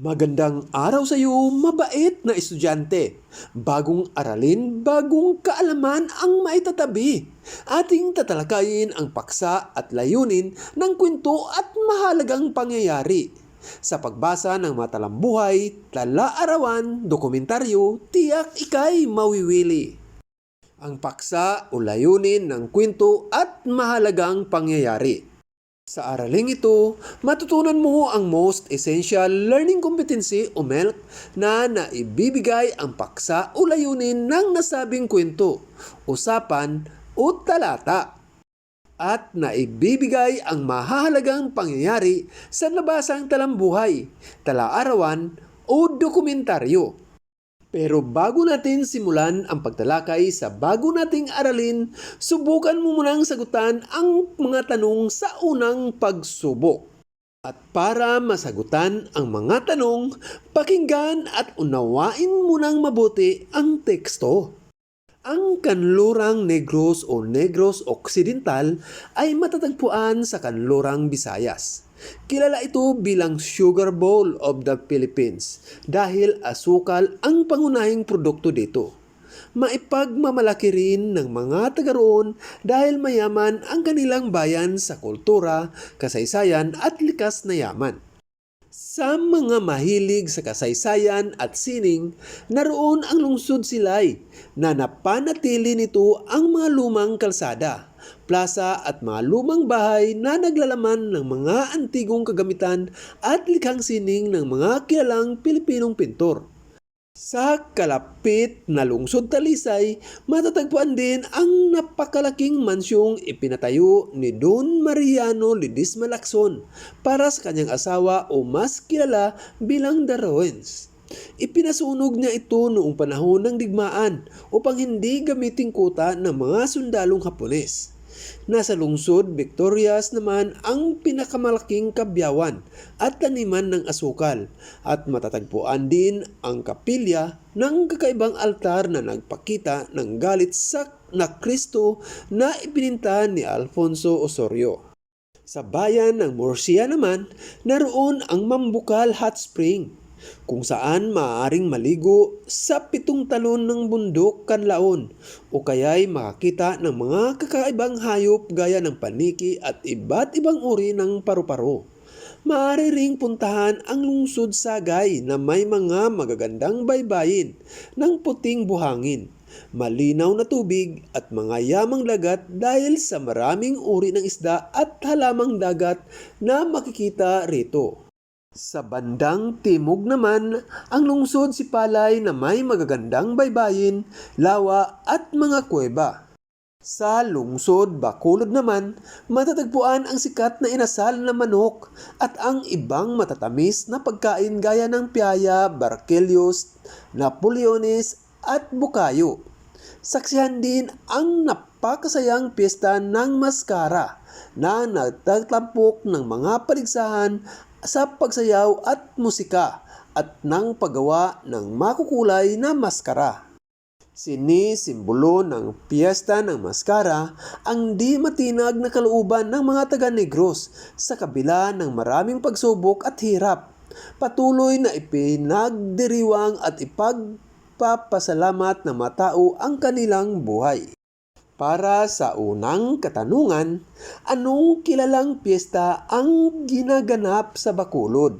Magandang araw sa iyo, mabait na estudyante. Bagong aralin, bagong kaalaman ang maitatabi. Ating tatalakayin ang paksa at layunin ng kwento at mahalagang pangyayari. Sa pagbasa ng matalambuhay, tala-arawan, dokumentaryo, tiyak ika'y mawiwili. Ang paksa o layunin ng kwento at mahalagang pangyayari. Sa araling ito, matutunan mo ang most essential learning competency o MELC na naibibigay ang paksa o layunin ng nasabing kwento, usapan o talata. At naibibigay ang mahahalagang pangyayari sa nabasang talambuhay, tala-arawan o dokumentaryo. Pero bago natin simulan ang pagtalakay sa bago nating aralin, subukan mo munang sagutan ang mga tanong sa unang pagsubok. At para masagutan ang mga tanong, pakinggan at unawain munang mabuti ang teksto. Ang Kanlurang Negros o Negros Occidental ay matatagpuan sa Kanlurang Visayas. Kilala ito bilang Sugar Bowl of the Philippines dahil asukal ang pangunahing produkto dito. Maipagmamalaki rin ng mga taga roon dahil mayaman ang kanilang bayan sa kultura, kasaysayan at likas na yaman. Sa mga mahilig sa kasaysayan at sining, naroon ang lungsod Silay na napanatili nito ang mga lumang kalsada, plaza at mga lumang bahay na naglalaman ng mga antigong kagamitan at likhang sining ng mga kilalang Pilipinong pintor. Sa kalapit na lungsod Talisay, matatagpuan din ang napakalaking mansyong ipinatayo ni Don Mariano Ledesma Lacson para sa kanyang asawa o mas kilala bilang The Rowens. Ipinasunog niya ito noong panahon ng digmaan upang hindi gamiting kuta ng mga sundalong Hapones. Nasa lungsod Victorias naman ang pinakamalaking kabyawan at taniman ng asukal at matatagpuan din ang kapilya ng kakaibang altar na nagpakita ng galit na Kristo na ipininta ni Alfonso Osorio. Sa bayan ng Murcia naman, naroon ang Mambukal Hot Spring, kung saan maaaring maligo sa 7 talon ng bundok Kanlaon o kaya'y makakita ng mga kakaibang hayop gaya ng paniki at iba't ibang uri ng paru-paro. Maaari ring puntahan ang lungsod Sagay na may mga magagandang baybayin ng puting buhangin, malinaw na tubig at mga yamang dagat dahil sa maraming uri ng isda at halamang dagat na makikita rito. Sa bandang timog naman, ang lungsod Sipalay na may magagandang baybayin, lawa at mga kuweba. Sa lungsod Bacolod naman, matatagpuan ang sikat na inasal na manok at ang ibang matatamis na pagkain gaya ng piyaya, barquelios, napoleones at bukayo. Saksihan din ang napakasayang piyesta ng Maskara na nagtatampok ng mga paligsahan sa pagsayaw at musika at ng paggawa ng makukulay na maskara. Sinisimbolo ng piyesta ng maskara ang di matinag na kalooban ng mga taga-Negros sa kabila ng maraming pagsubok at hirap. Patuloy na ipinagdiriwang at ipagpapasalamat ng mga tao ang kanilang buhay. Para sa unang katanungan, anong kilalang piyesta ang ginaganap sa Bacolod?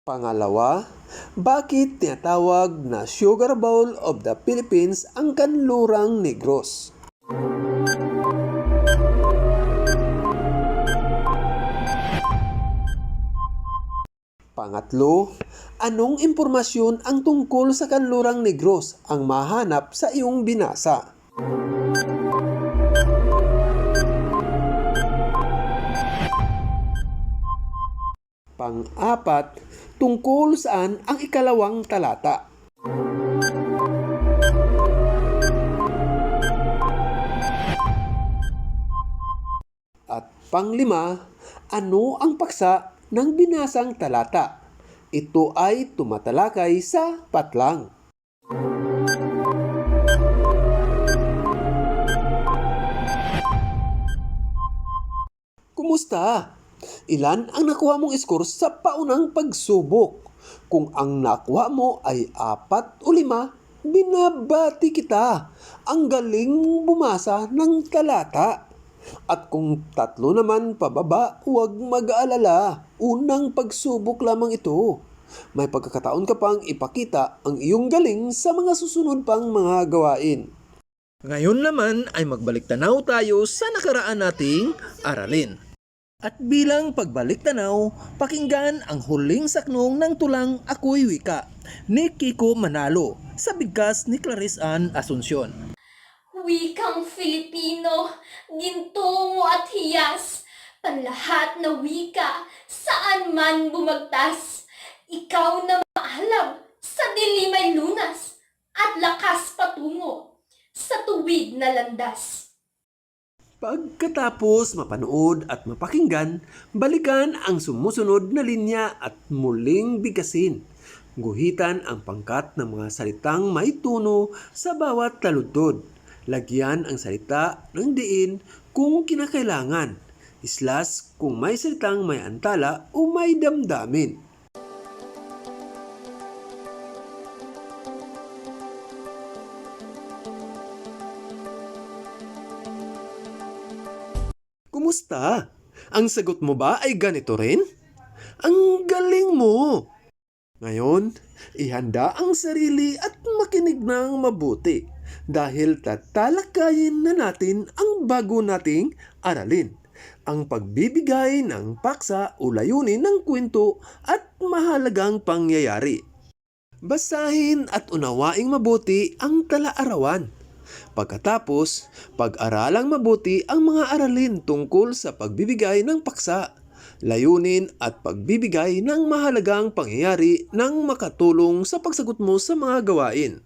Pangalawa, bakit tinatawag na Sugar Bowl of the Philippines ang Kanlurang Negros? Pangatlo, anong impormasyon ang tungkol sa Kanlurang Negros ang mahanap sa iyong binasa? Pang-apat, tungkol saan ang ikalawang talata? At panglima, ano ang paksa ng binasang talata? Ito ay tumatalakay sa patlang. Kumusta? Ilan ang nakuha mong score sa paunang pagsubok? Kung ang nakuha mo ay 4 o 5, binabati kita. Ang galing bumasa ng talata. At kung 3 naman pababa, huwag mag-aalala. Unang pagsubok lamang ito. May pagkakataon ka pang ipakita ang iyong galing sa mga susunod pang mga gawain. Ngayon naman ay magbalik tanaw tayo sa nakaraan nating aralin. At bilang pagbalik tanaw, pakinggan ang huling saknong ng tulang Ako'y Wika ni Kiko Manalo sa bigkas ni Clarice Ann Asuncion. Wikang Filipino, gintungo at hiyas, panlahat na wika, saan man bumagtas. Ikaw na maalab, sa dilim ay lunas, at lakas patungo, sa tuwid na landas. Pagkatapos mapanood at mapakinggan, balikan ang sumusunod na linya at muling bigkasin. Guhitan ang pangkat ng mga salitang may tono sa bawat taludtod. Lagyan ang salita ng diin kung kinakailangan. Islas kung may salitang may antala o may damdamin. Kumusta? Ang sagot mo ba ay ganito rin? Ang galing mo! Ngayon, ihanda ang sarili at makinig ng mabuti dahil tatalakayin na natin ang bago nating aralin. Ang pagbibigay ng paksa o layunin ng kwento at mahalagang pangyayari. Basahin at unawaing mabuti ang tala-arawan. Pagkatapos, pag-aralang mabuti ang mga aralin tungkol sa pagbibigay ng paksa, layunin at pagbibigay ng mahalagang pangyayari nang makatulong sa pagsagot mo sa mga gawain.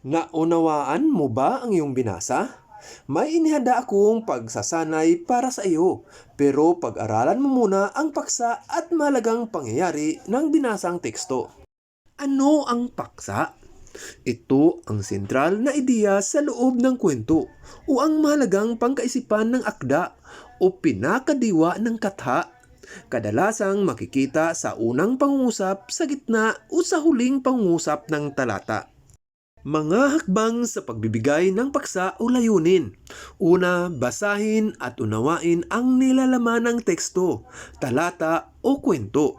Naunawaan mo ba ang iyong binasa? May inihanda akong pagsasanay para sa iyo, pero pag-aralan mo muna ang paksa at mahalagang pangyayari ng binasang teksto. Ano ang paksa? Ito ang sentral na ideya sa loob ng kwento o ang mahalagang pangkaisipan ng akda o pinakadiwa ng katha. Kadalasang makikita sa unang pangungusap, sa gitna o sa huling pangungusap ng talata. Mga hakbang sa pagbibigay ng paksa o layunin. Una, basahin at unawain ang nilalaman ng teksto, talata o kwento.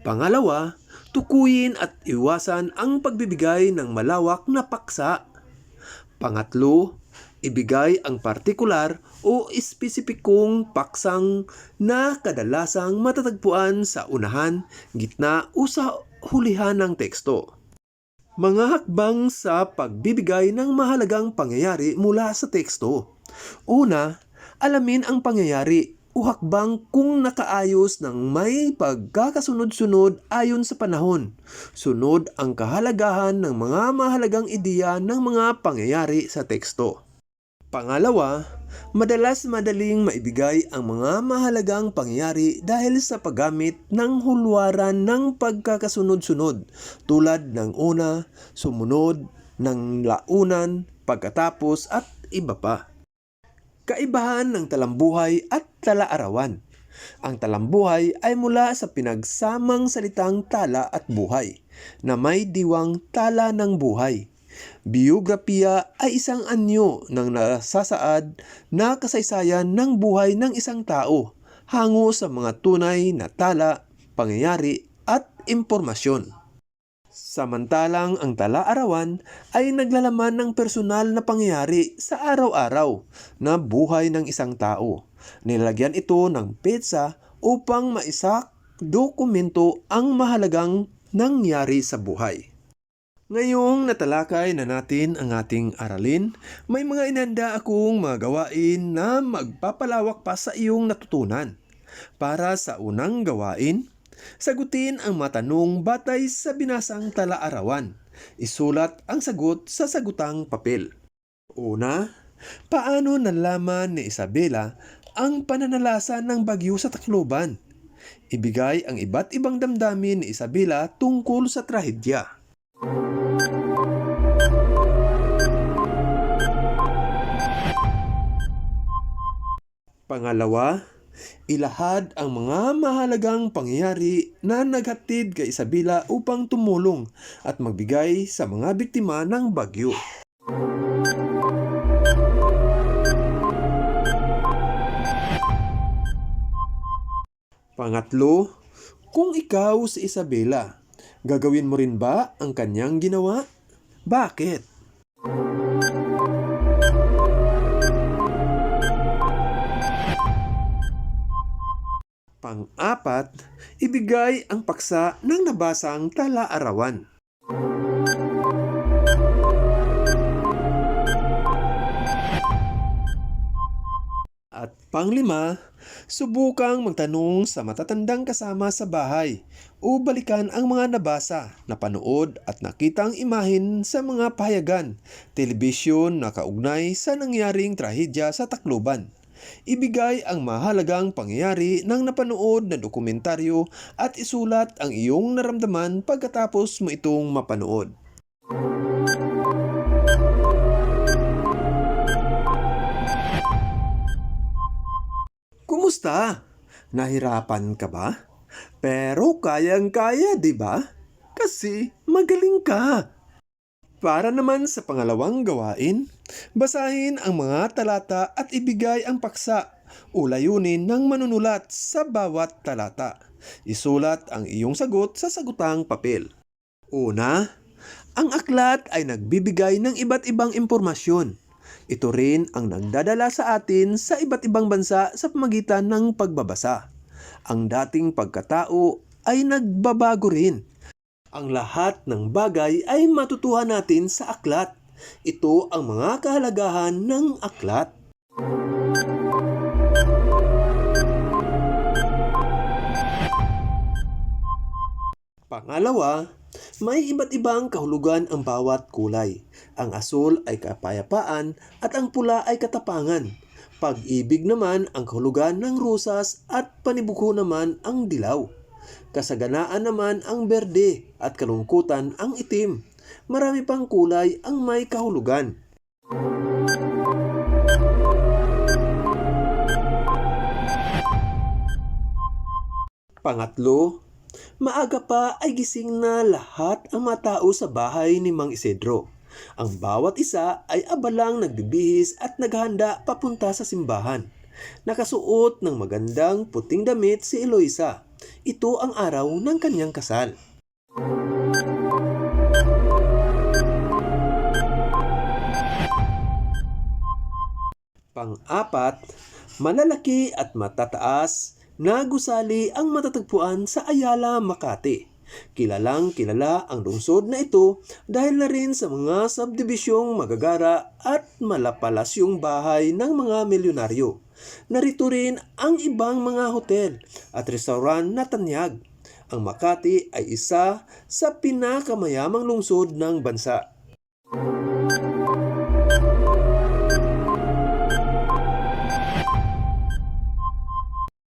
Pangalawa, tukuyin at iwasan ang pagbibigay ng malawak na paksa. Pangatlo, ibigay ang partikular o espesipikong paksang na kadalasang matatagpuan sa unahan, gitna o sa hulihan ng teksto. Mga hakbang sa pagbibigay ng mahalagang pangyayari mula sa teksto. Una, alamin ang pangyayari o hakbang kung nakaayos ng may pagkakasunod-sunod ayon sa panahon. Sunod ang kahalagahan ng mga mahalagang ideya ng mga pangyayari sa teksto. Pangalawa, madalas madaling maibigay ang mga mahalagang pangyayari dahil sa paggamit ng hulwaran ng pagkakasunod-sunod tulad ng una, sumunod, ng launan, pagkatapos at iba pa. Kaibahan ng talambuhay at tala-arawan. Ang talambuhay ay mula sa pinagsamang salitang tala at buhay na may diwang tala ng buhay. Biografiya ay isang anyo ng nasasaad na kasaysayan ng buhay ng isang tao hango sa mga tunay na tala, pangyayari at impormasyon. Samantalang ang tala-arawan ay naglalaman ng personal na pangyayari sa araw-araw na buhay ng isang tao. Nilagyan ito ng petsa upang maisak dokumento ang mahalagang nangyari sa buhay. Ngayong natalakay na natin ang ating aralin, may mga inanda akong mga gawain na magpapalawak pa sa iyong natutunan. Para sa unang gawain, Sagutin ang mga tanong batay sa binasang tala-arawan. Isulat ang sagot sa sagutang papel. Una, paano nalaman ni Isabela ang pananalasa ng bagyo sa Tacloban? Ibigay ang iba't ibang damdamin ni Isabela tungkol sa trahedya. Pangalawa, ilahad ang mga mahalagang pangyayari na naghatid kay Isabela upang tumulong at magbigay sa mga biktima ng bagyo. Pangatlo, kung ikaw si Isabela, gagawin mo rin ba ang kanyang ginawa? Bakit? Pang-apat, ibigay ang paksa ng nabasang tala-arawan. At panglima, subukang magtanong sa matatandang kasama sa bahay o balikan ang mga nabasa, napanood at nakitang imahen sa mga pahayagan, telebisyon na kaugnay sa nangyaring trahedya sa Tacloban. Ibigay ang mahalagang pangyayari ng napanood na dokumentaryo at isulat ang iyong naramdaman pagkatapos mo itong mapanood. Kumusta? Nahirapan ka ba? Pero kayang-kaya, di ba? Kasi magaling ka. Para naman sa pangalawang gawain, basahin ang mga talata at ibigay ang paksa o layunin ng manunulat sa bawat talata. Isulat ang iyong sagot sa sagutang papel. Una, ang aklat ay nagbibigay ng iba't ibang impormasyon. Ito rin ang nagdadala sa atin sa iba't ibang bansa sa pamagitan ng pagbabasa. Ang dating pagkatao ay nagbabago rin. Ang lahat ng bagay ay matutuhan natin sa aklat. Ito ang mga kahalagahan ng aklat. Pangalawa, may iba't ibang kahulugan ang bawat kulay. Ang asul ay kapayapaan at ang pula ay katapangan. Pag-ibig naman ang kahulugan ng rusas at panibuko naman ang dilaw. Kasaganaan naman ang berde at kalungkutan ang itim. Marami pang kulay ang may kahulugan. Pangatlo, maaga pa ay gising na lahat ang mga tao sa bahay ni Mang Isidro. Ang bawat isa ay abalang nagbibihis at naghahanda papunta sa simbahan. Nakasuot ng magandang puting damit si Eloisa. Ito ang araw ng kanyang kasal. Pang-apat, malalaki at matataas na gusali ang matatagpuan sa Ayala, Makati. Kilalang kilala ang lungsod na ito dahil na rin sa mga subdibisyong magagara at malapalasyong bahay ng mga milyonaryo. Narito rin ang ibang mga hotel at restaurant na tanyag. Ang Makati ay isa sa pinakamayamang lungsod ng bansa.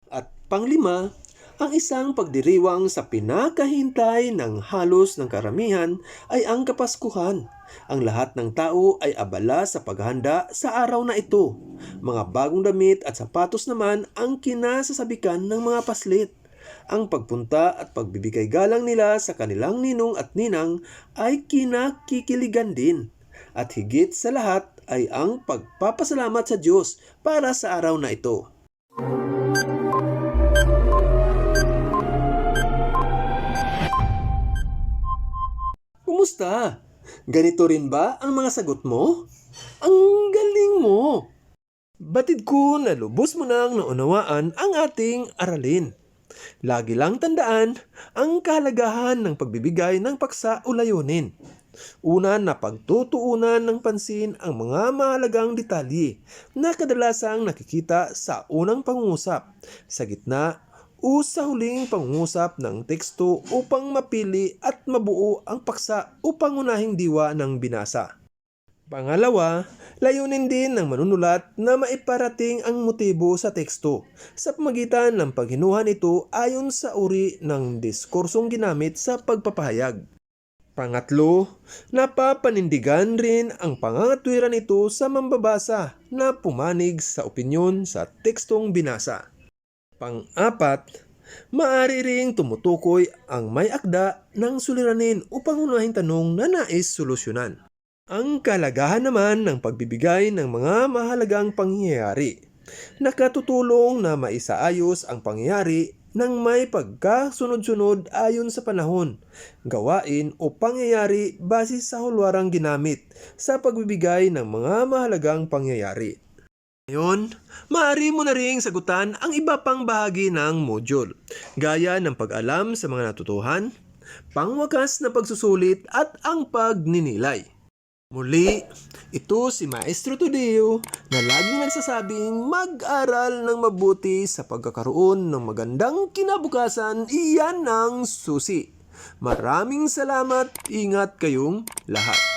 At panglima, ang isang pagdiriwang sa pinakahintay ng halos ng karamihan ay ang Kapaskuhan. Ang lahat ng tao ay abala sa paghahanda sa araw na ito. Mga bagong damit at sapatos naman ang kinasasabikan ng mga paslit. Ang pagpunta at pagbibigay galang nila sa kanilang ninong at ninang ay kinakikiligan din. At higit sa lahat ay ang pagpapasalamat sa Diyos para sa araw na ito. Kumusta? Ganito rin ba ang mga sagot mo? Ang galing mo! Batid ko na lubos mo nang naunawaan ang ating aralin. Lagi lang tandaan ang kahalagahan ng pagbibigay ng paksa o layunin. Una na pagtutuunan ng pansin ang mga mahalagang detalye na kadalasang nakikita sa unang pangungusap, sa gitna o sa huling pangungusap ng teksto upang mapili at mabuo ang paksa o pangunahing diwa ng binasa. Pangalawa, layunin din ng manunulat na maiparating ang motibo sa teksto sa pamagitan ng paghinuha nito ayon sa uri ng diskursong ginamit sa pagpapahayag. Pangatlo, napapanindigan rin ang pangangatwiran nito sa mambabasa na pumanig sa opinyon sa tekstong binasa. Pang-apat, maaari ring tumutukoy ang may akda ng suliranin o pangunahing tanong na nais solusyonan. Ang kalagahan naman ng pagbibigay ng mga mahalagang pangyayari. Nakatutulong na maisaayos ang pangyayari ng may pagkasunod-sunod ayon sa panahon, gawain o pangyayari base sa hulwarang ginamit sa pagbibigay ng mga mahalagang pangyayari. Ngayon, maaari mo na ring sagutan ang iba pang bahagi ng module, gaya ng pag-alam sa mga natutuhan, pangwakas na pagsusulit at ang pagninilay. Muli, ito si Maestro Tudeo na laging nagsasabing mag-aral ng mabuti sa pagkakaroon ng magandang kinabukasan, iyan ang susi. Maraming salamat, ingat kayong lahat.